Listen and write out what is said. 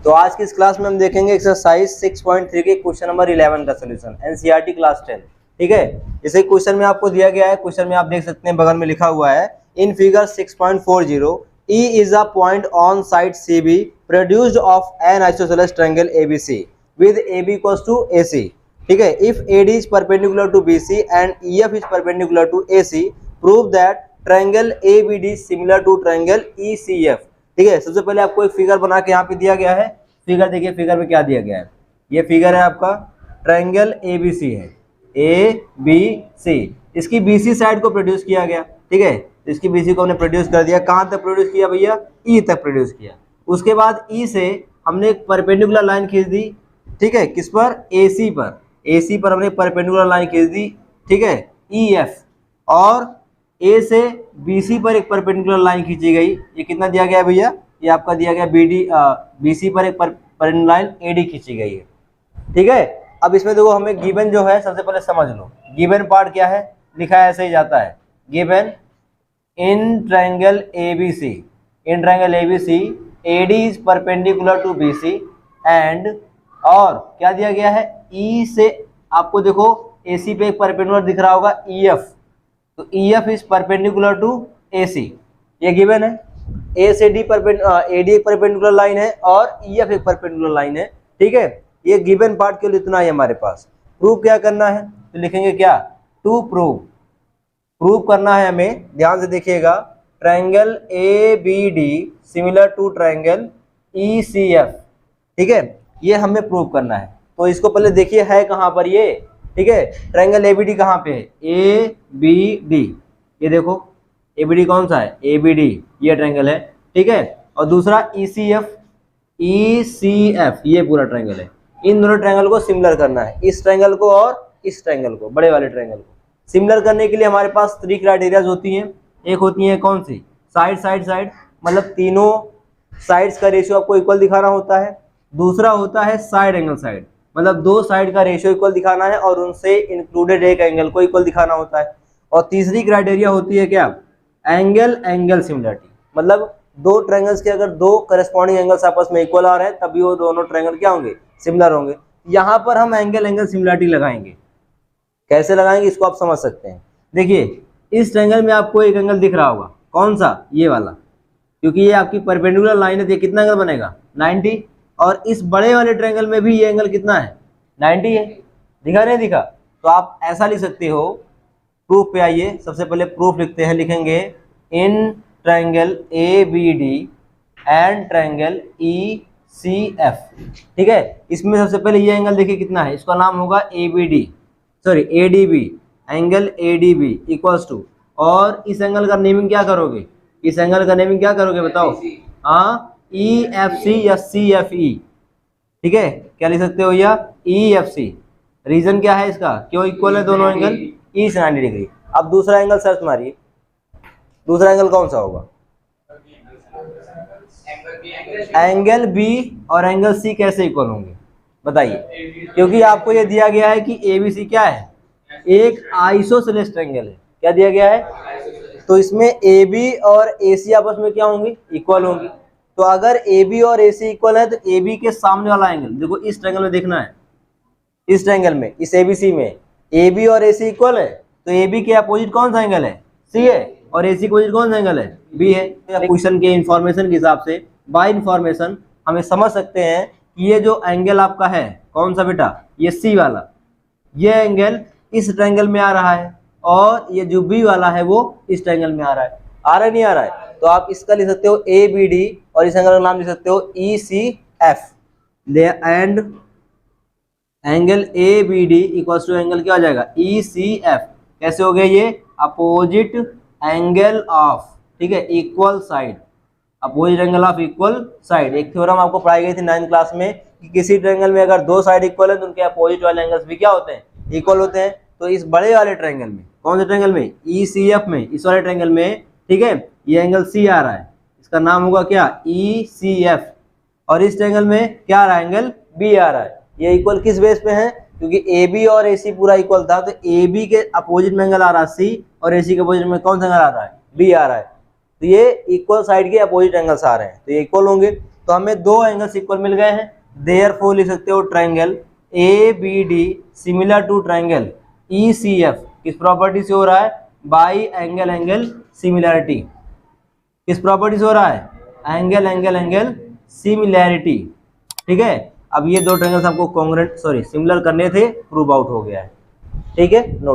तो आज की इस क्लास में हम देखेंगे एक्सरसाइज 6.3 के क्वेश्चन नंबर 11 का सोल्यूशन एनसीईआरटी क्लास 10। ठीक है, इसे क्वेश्चन में आपको दिया गया है। क्वेश्चन में आप देख सकते हैं बगल में लिखा हुआ है in figure 6.40 E is a point on side CB produced of an isosceles triangle ABC with AB equals to AC। ठीक है, if AD is perpendicular to BC and EF is perpendicular to AC, prove that triangle ABD is similar to triangle ECF। ठीक है, सबसे पहले आपको एक figure बना के यहाँ पे दिया गया है। फिगर देखिए, फिगर में क्या दिया गया है। ये फिगर है आपका ट्रायंगल ABC है, ABC। इसकी BC साइड को प्रोड्यूस किया गया। ठीक है, तो इसकी BC को हमने प्रोड्यूस कर दिया। कहाँ तक प्रोड्यूस किया भैया? E तक प्रोड्यूस किया। उसके बाद E से हमने एक परपेंडिकुलर लाइन खींच दी। ठीक है, किस पर? AC पर। AC पर हमने परपेंडिकुलर लाइन खींच दी। ठीक है, EF। और A से BC पर एक परपेंडिकुलर लाइन खींची गई। ये कितना दिया गया है भैया? ये आपका दिया गया BC पर एक परपेंडिकुलर लाइन AD खींची गई है। ठीक है, अब इसमें देखो हमें गिवन जो है सबसे पहले समझ लो। गिवन पार्ट क्या है? लिखा है ऐसे ही जाता है, given in triangle ABC, in triangle ABC AD is perpendicular to BC and, और क्या दिया गया है? E से आपको देखो AC पे एक परपेंडिकुलर दिख रहा होगा EF, तो EF is perpendicular to AC। ये गिवन है। A से AD एक परपेंडिकुलर लाइन है और EF एक परपेंडिकुलर लाइन है। ठीक है, ये गिवन पार्ट के लिए इतना ही हमारे पास। प्रूव क्या करना है? तो लिखेंगे क्या? टू प्रूव करना है हमें। ध्यान से देखिएगा, triangle ABD similar to triangle ECF। ठीक है, ये हमें प्रूव करना है। तो इसको पहले देखिए है कहाँ पर ये। ठीक है, ट्रायंगल ABD कहाँ पे है? ABD, ये देखो ABD कौन सा है? ABD, ये ट्रायंगल है। ठीक है, और दूसरा ECF, ये पूरा ट्रायंगल है। इन दोनों ट्रायंगल को सिमिलर करना है, इस ट्रायंगल को और इस ट्रायंगल को, बड़े वाले ट्रायंगल को। सिमिलर करने के लिए हमारे पास 3 क्राइटेरियाज होती हैं। एक होती है कौन सी? साइड, मतलब तीनों साइड्स का रेशियो आपको इक्वल दिखाना होता है। दूसरा होता है साइड एंगल साइड, मतलब 2 साइड का रेशियो इक्वल दिखाना है और उनसे इंक्लूडेड एक एंगल को इक्वल दिखाना होता है। और तीसरी क्राइटेरिया होती है क्या? एंगल सिमिलरिटी, मतलब 2 ट्रायंगल्स के अगर 2 करस्पॉन्डिंग एंगल्स आपस में इक्वल आ रहे हैं तभी वो दोनों ट्रायंगल क्या होंगे? सिमिलर होंगे। यहाँ पर हम एंगल सिमिलरिटी लगाएंगे। कैसे लगाएंगे इसको आप समझ सकते हैं। देखिए, इस ट्रायंगल में आपको एक एंगल दिख रहा होगा, कौन सा? ये वाला, क्योंकि ये आपकी परपेंडिकुलर लाइन है। तो कितना एंगल बनेगा? 90। और इस बड़े वाले ट्रायंगल में भी ये एंगल कितना है? 90 है। दिखा नहीं दिखा? तो आप ऐसा लिख सकते हो। प्रूफ पे आइए, सबसे पहले प्रूफ लिखते हैं। लिखेंगे in triangle ABD and triangle ECF। ठीक है, इसमें सबसे पहले ये एंगल देखिए कितना है। इसका नाम होगा ADB, angle ADB equals to, और इस एंगल का नेमिंग क्या करोगे? इस एंगल का नेमिंग क्या करोगे बताओ? हाँ, EFC या CFE। ठीक है, क्या लिख सकते हो या EFC। रीजन क्या है इसका? क्यों इक्वल है दोनों एंगल? E से 90 डिग्री। अब दूसरा एंगल सर्च मारिए, दूसरा एंगल कौन सा होगा? एंगल B और एंगल C कैसे इक्वल होंगे बताइए? क्योंकि आपको ये दिया गया है कि ABC क्या है? एक आइसोसेलेस ट्रायंगल है। क्या दिया गया है? तो इसमें AB और AC आपस में क्या होंगे? इक्वल होंगी। तो अगर AB और AC इक्वल है तो AB के सामने वाला एंगल देखो, इस ट्रायंगल में देखना है। इस ट्रायंगल में, इस ABC में AB और AC इक्वल है, तो AB के अपोजिट कौन सा एंगल है? C है, और AC के अपोजिट कौन सा एंगल है? B है। क्वेश्चन के इंफॉर्मेशन के हिसाब से, बाय इंफॉर्मेशन हमें समझ सकते हैं कि ये जो एंगल आपका है कौन सा बेटा? ये C वाला, ये एंगल इस ट्रायंगल में आ रहा है, और ये जो B वाला है वो इस ट्रायंगल में आ रहा है। आ रहा है नहीं आ रहा है? तो आप इसका लिख सकते हो ABD और इस एंगल का नाम लिख सकते हो ECF। And angle ABD equals to angle क्या हो जाएगा? ECF। कैसे हो गया ये? अपोजिट एंगल ऑफ, ठीक है, equal side, opposite angle of equal side. एक थ्योरम आपको पढ़ाई गई थी 9th क्लास में कि किसी ट्रायंगल में अगर 2 साइड इक्वल है तो उनके अपोजिट वाले एंगल्स भी क्या होते हैं? इक्वल होते हैं। तो इस बड़े वाले ट्रायंगल में, कौन से ट्रायंगल में? ECF में, इस वाले ट्रायंगल में, ठीक है, ये एंगल C आ रहा है, इसका नाम होगा क्या? ECF। और इस ट्रायंगल में क्या आ रहा है? एंगल B आ रहा है। ये इक्वल किस बेस पे है? क्योंकि AB और AC पूरा इक्वल था, तो AB के अपोजिट में एंगल आ रहा है C, और AC के अपोजिट में कौन सा एंगल आ रहा है? B आ रहा है। तो ये इक्वल साइड के अपोजिट एंगल्स आ रहे हैं, तो ये इक्वल होंगे। तो हमें दो एंगल्स इक्वल मिल गए हैं, देयरफॉर लिख सकते हो triangle ABD similar to triangle ECF किस प्रॉपर्टी से हो रहा है, बाई एंगल एंगल सिमिलैरिटी। किस प्रॉपर्टी से हो रहा है, एंगल एंगल एंगल सिमिलैरिटी। ठीक है, अब ये दो ट्रायंगल्स आपको कॉन्ग्रुएंट सिमिलर करने थे, प्रूव आउट हो गया है। ठीक है, नोट